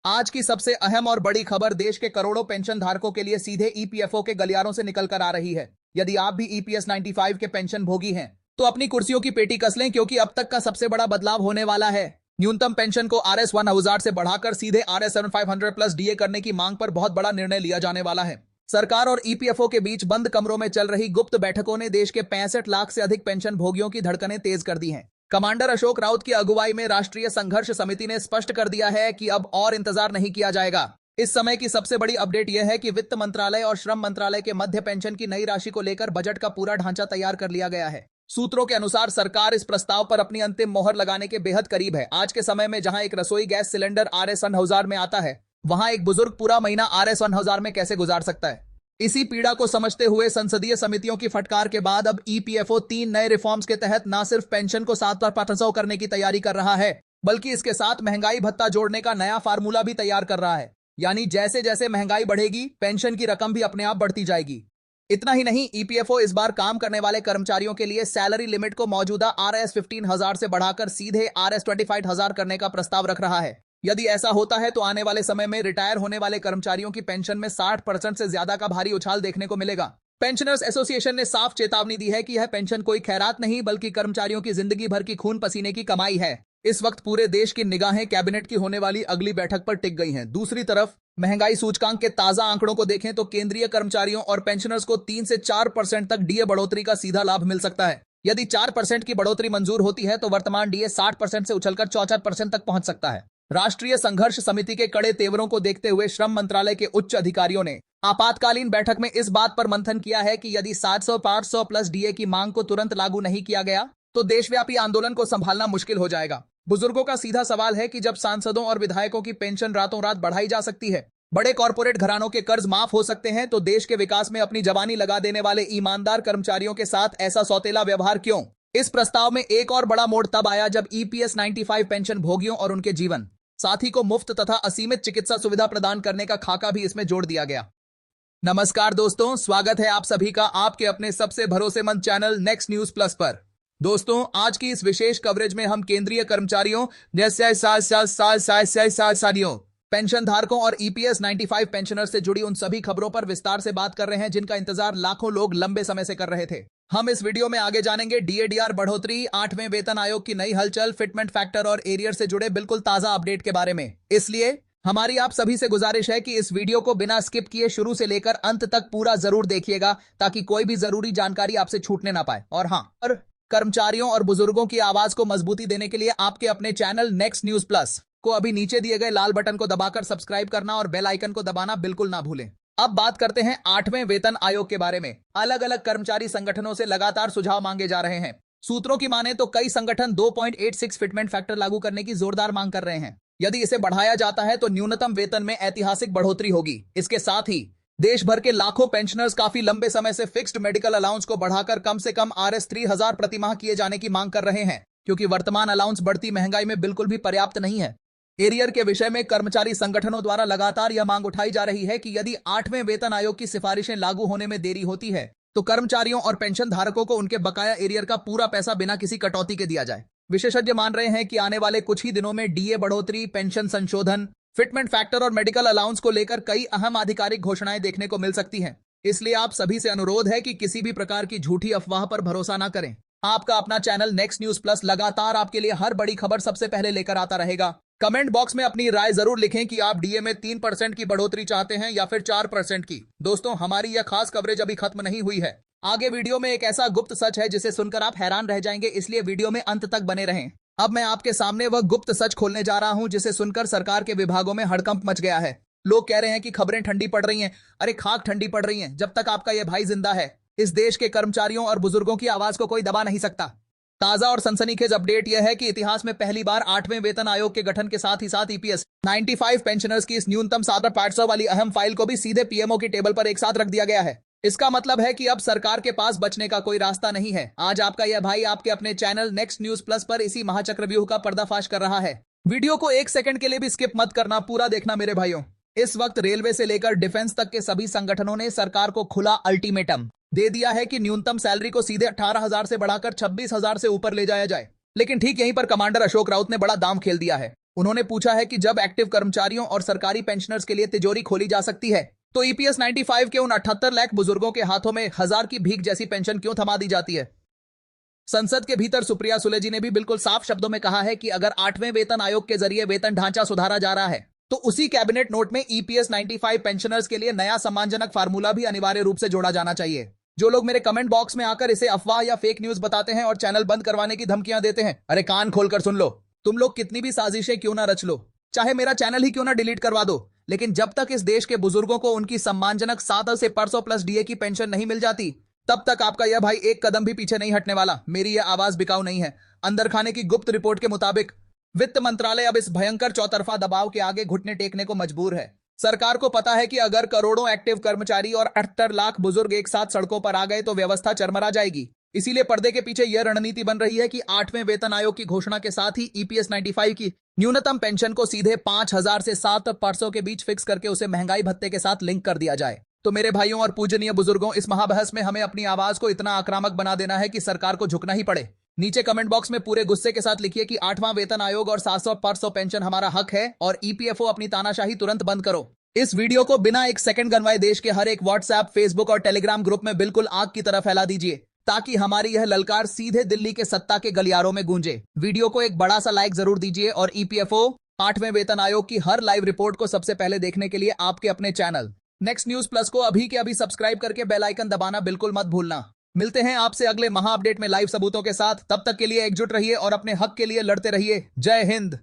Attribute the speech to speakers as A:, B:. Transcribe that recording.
A: आज की सबसे अहम और बड़ी खबर देश के करोड़ों पेंशन धारकों के लिए सीधे ईपीएफओ के गलियारों से निकल कर आ रही है। यदि आप भी ईपीएस 95 के पेंशन भोगी हैं, तो अपनी कुर्सियों की पेटी कस लें, क्योंकि अब तक का सबसे बड़ा बदलाव होने वाला है। न्यूनतम पेंशन को RS 1000 से बढ़ाकर सीधे RS 7500 प्लस डीए करने की मांग पर बहुत बड़ा निर्णय लिया जाने वाला है। सरकार और ईपीएफओ के बीच बंद कमरों में चल रही गुप्त बैठकों ने देश के 65 लाख से अधिक पेंशन भोगियों की धड़कनें तेज कर दी हैं। कमांडर अशोक राउत की अगुवाई में राष्ट्रीय संघर्ष समिति ने स्पष्ट कर दिया है कि अब और इंतजार नहीं किया जाएगा। इस समय की सबसे बड़ी अपडेट यह है कि वित्त मंत्रालय और श्रम मंत्रालय के मध्य पेंशन की नई राशि को लेकर बजट का पूरा ढांचा तैयार कर लिया गया है। सूत्रों के अनुसार सरकार इस प्रस्ताव पर अपनी अंतिम मोहर लगाने के बेहद करीब है। आज के समय में जहां एक रसोई गैस सिलेंडर RS 1000 में आता है, वहां एक बुजुर्ग पूरा महीना RS 1000 में कैसे गुजार सकता है? इसी पीड़ा को समझते हुए संसदीय समितियों की फटकार के बाद अब ईपीएफओ 3 नए रिफॉर्म्स के तहत न सिर्फ पेंशन को 7% करने की तैयारी कर रहा है, बल्कि इसके साथ महंगाई भत्ता जोड़ने का नया फार्मूला भी तैयार कर रहा है। यानी जैसे जैसे महंगाई बढ़ेगी, पेंशन की रकम भी अपने आप बढ़ती जाएगी। इतना ही नहीं, ईपीएफओ इस बार काम करने वाले कर्मचारियों के लिए सैलरी लिमिट को मौजूदा RS 15,000 से बढ़ाकर सीधे RS 25,000 करने का प्रस्ताव रख रहा है। यदि ऐसा होता है तो आने वाले समय में रिटायर होने वाले कर्मचारियों की पेंशन में 60% से ज्यादा का भारी उछाल देखने को मिलेगा। पेंशनर्स एसोसिएशन ने साफ चेतावनी दी है कि यह पेंशन कोई खैरात नहीं, बल्कि कर्मचारियों की जिंदगी भर की खून पसीने की कमाई है। इस वक्त पूरे देश की निगाहें कैबिनेट की होने वाली अगली बैठक पर टिक गई हैं। दूसरी तरफ महंगाई सूचकांक के ताजा आंकड़ों को देखें तो केंद्रीय कर्मचारियों और पेंशनर्स को 3 से 4% तक डीए बढ़ोतरी का सीधा लाभ मिल सकता है। यदि 4% की बढ़ोतरी मंजूर होती है तो वर्तमान डीए 60% से उछलकर 64% तक पहुंच सकता है। राष्ट्रीय संघर्ष समिति के कड़े तेवरों को देखते हुए श्रम मंत्रालय के उच्च अधिकारियों ने आपातकालीन बैठक में इस बात पर मंथन किया है कि यदि 700-500 प्लस डीए की मांग को तुरंत लागू नहीं किया गया तो देशव्यापी आंदोलन को संभालना मुश्किल हो जाएगा। बुजुर्गों का सीधा सवाल है कि जब सांसदों और विधायकों की पेंशन रातों रात बढ़ाई जा सकती है, बड़े कॉरपोरेट घरानों के कर्ज माफ हो सकते हैं, तो देश के विकास में अपनी जवानी लगा देने वाले ईमानदार कर्मचारियों के साथ ऐसा सौतेला व्यवहार क्यों? इस प्रस्ताव में एक और बड़ा मोड़ तब आया जब ईपीएस 95 पेंशन भोगियों और उनके जीवन साथी को मुफ्त तथा असीमित चिकित्सा सुविधा प्रदान करने का खाका भी इसमें जोड़ दिया गया। नमस्कार दोस्तों, स्वागत है आप सभी का आपके अपने सबसे भरोसेमंद चैनल नेक्स्ट न्यूज प्लस पर। दोस्तों, आज की इस विशेष कवरेज में हम केंद्रीय कर्मचारियों जैसे साथियों, पेंशन धारकों और ईपीएस 95 पेंशनर से जुड़ी उन सभी खबरों पर विस्तार से बात कर रहे हैं जिनका इंतजार लाखों लोग लंबे समय से कर रहे थे। हम इस वीडियो में आगे जानेंगे डीएडीआर बढ़ोतरी, 8वें वेतन आयोग की नई हलचल, फिटमेंट फैक्टर और एरियर से जुड़े बिल्कुल ताजा अपडेट के बारे में। इसलिए हमारी आप सभी से गुजारिश है कि इस वीडियो को बिना स्किप किए शुरू से लेकर अंत तक पूरा जरूर देखिएगा, ताकि कोई भी जरूरी जानकारी आपसे छूटने ना पाए। और हाँ, कर्मचारियों और बुजुर्गों की आवाज को मजबूती देने के लिए आपके अपने चैनल नेक्स्ट न्यूज प्लस को अभी नीचे दिए गए लाल बटन को दबाकर सब्सक्राइब करना और बेल आइकन को दबाना बिल्कुल ना भूलें। अब बात करते हैं 8वें वेतन आयोग के बारे में। अलग अलग कर्मचारी संगठनों से लगातार सुझाव मांगे जा रहे हैं। सूत्रों की माने तो कई संगठन 2.86 फिटमेंट फैक्टर लागू करने की जोरदार मांग कर रहे हैं। यदि इसे बढ़ाया जाता है तो न्यूनतम वेतन में ऐतिहासिक बढ़ोतरी होगी। इसके साथ ही देश भर के लाखों पेंशनर्स काफी लंबे समय से फिक्स्ड मेडिकल अलाउंस को बढ़ाकर कम से कम RS 3000 प्रतिमाह किए जाने की मांग कर रहे हैं, क्योंकि वर्तमान अलाउंस बढ़ती महंगाई में बिल्कुल भी पर्याप्त नहीं है। एरियर के विषय में कर्मचारी संगठनों द्वारा लगातार यह मांग उठाई जा रही है कि यदि 8वें वेतन आयोग की सिफारिशें लागू होने में देरी होती है तो कर्मचारियों और पेंशन धारकों को उनके बकाया एरियर का पूरा पैसा बिना किसी कटौती के दिया जाए। विशेषज्ञ मान रहे हैं कि आने वाले कुछ ही दिनों में डीए बढ़ोतरी, पेंशन संशोधन, फिटमेंट फैक्टर और मेडिकल अलाउंस को लेकर कई अहम आधिकारिक घोषणाएं देखने को मिल सकती हैं। इसलिए आप सभी से अनुरोध है कि किसी भी प्रकार की झूठी अफवाह पर भरोसा न करें। आपका अपना चैनल नेक्स्ट न्यूज प्लस लगातार आपके लिए हर बड़ी खबर सबसे पहले लेकर आता रहेगा। कमेंट बॉक्स में अपनी राय जरूर लिखें कि आप डीए में 3% की बढ़ोतरी चाहते हैं या फिर 4% की। दोस्तों, हमारी यह खास कवरेज अभी खत्म नहीं हुई है। आगे वीडियो में एक ऐसा गुप्त सच है जिसे सुनकर आप हैरान रह जाएंगे, इसलिए वीडियो में अंत तक बने रहें। अब मैं आपके सामने वह गुप्त सच खोलने जा रहा हूं जिसे सुनकर सरकार के विभागों में हड़कंप मच गया है। लोग कह रहे हैं कि खबरें ठंडी पड़ रही हैं। अरे खाक ठंडी पड़ रही है जब तक आपका यह भाई जिंदा है। इस देश के कर्मचारियों और बुजुर्गों की आवाज को कोई दबा नहीं सकता। ताजा और सनसनीखेज अपडेट यह है कि इतिहास में पहली बार 8वें वेतन आयोग के गठन के साथ ही साथ ईपीएस 95 पेंशनर्स की इस न्यूनतम 7% वाली अहम फाइल को भी सीधे पीएमओ की टेबल पर एक साथ रख दिया गया है। इसका मतलब है कि अब सरकार के पास बचने का कोई रास्ता नहीं है। आज आपका यह भाई आपके अपने चैनल नेक्स्ट न्यूज प्लस पर इसी महाचक्रव्यूह का पर्दाफाश कर रहा है। वीडियो को एक सेकंड के लिए भी स्किप मत करना, पूरा देखना मेरे भाइयों। इस वक्त रेलवे से लेकर डिफेंस तक के सभी संगठनों ने सरकार को खुला अल्टीमेटम दे दिया है कि न्यूनतम सैलरी को सीधे 18,000 से बढ़ाकर 26,000 से ऊपर ले जाया जाए। लेकिन ठीक यहीं पर कमांडर अशोक राउत ने बड़ा दांव खेल दिया है। उन्होंने पूछा है कि जब एक्टिव कर्मचारियों और सरकारी पेंशनर्स के लिए तिजोरी खोली जा सकती है तो ईपीएस 95 के उन 78 लाख बुजुर्गों के हाथों में 1000 की भीख जैसी पेंशन क्यों थमा दी जाती है। संसद के भीतर सुप्रिया सुले जी ने भी बिल्कुल साफ शब्दों में कहा है कि अगर 8वें वेतन आयोग के जरिए वेतन ढांचा सुधारा जा रहा है तो उसी कैबिनेट नोट में ईपीएस 95 पेंशनर्स के लिए नया सम्मानजनक फार्मूला भी अनिवार्य रूप से जोड़ा जाना चाहिए। जो लोग मेरे कमेंट बॉक्स में आकर इसे अफवाह या फेक न्यूज बताते हैं और चैनल बंद करवाने की धमकियां देते हैं, अरे कान खोलकर सुन लो। तुम लोग कितनी भी साजिशें क्यों ना रच लो, चाहे मेरा चैनल ही क्यों ना डिलीट करवा दो, लेकिन जब तक इस देश के बुजुर्गों को उनकी सम्मानजनक 7 से 500 प्लस डीए की पेंशन नहीं मिल जाती तब तक आपका यह भाई एक कदम भी पीछे नहीं हटने वाला। मेरी यह आवाज बिकाऊ नहीं है। अंदर खाने की गुप्त रिपोर्ट के मुताबिक वित्त मंत्रालय अब इस भयंकर चौतरफा दबाव के आगे घुटने टेकने को मजबूर है। सरकार को पता है कि अगर करोड़ों एक्टिव कर्मचारी और 78 लाख बुजुर्ग एक साथ सड़कों पर आ गए तो व्यवस्था चरमरा जाएगी। इसीलिए पर्दे के पीछे यह रणनीति बन रही है कि 8वें वेतन आयोग की घोषणा के साथ ही ईपीएस 95 की न्यूनतम पेंशन को सीधे 5000 से 700 के बीच फिक्स करके उसे महंगाई भत्ते के साथ लिंक कर दिया जाए। तो मेरे भाइयों और पूजनीय बुजुर्गों, इस महाबहस में हमें अपनी आवाज को इतना आक्रामक बना देना है कि सरकार को झुकना ही पड़े। नीचे कमेंट बॉक्स में पूरे गुस्से के साथ लिखिए कि 8वां वेतन आयोग और 700 पेंशन हमारा हक है और ईपीएफओ अपनी तानाशाही तुरंत बंद करो। इस वीडियो को बिना एक सेकंड गंवाए देश के हर एक व्हाट्सएप, फेसबुक और टेलीग्राम ग्रुप में बिल्कुल आग की तरह फैला दीजिए ताकि हमारी यह ललकार सीधे दिल्ली के सत्ता के गलियारों में गूंजे। वीडियो को एक बड़ा सा लाइक जरूर दीजिए और ईपीएफओ 8वें वेतन आयोग की हर लाइव रिपोर्ट को सबसे पहले देखने के लिए आपके अपने चैनल नेक्स्ट न्यूज प्लस को अभी के अभी सब्सक्राइब करके बेल आइकन दबाना बिल्कुल मत भूलना। मिलते हैं आपसे अगले महा अपडेट में लाइव सबूतों के साथ। तब तक के लिए एकजुट रहिए और अपने हक के लिए लड़ते रहिए। जय हिंद।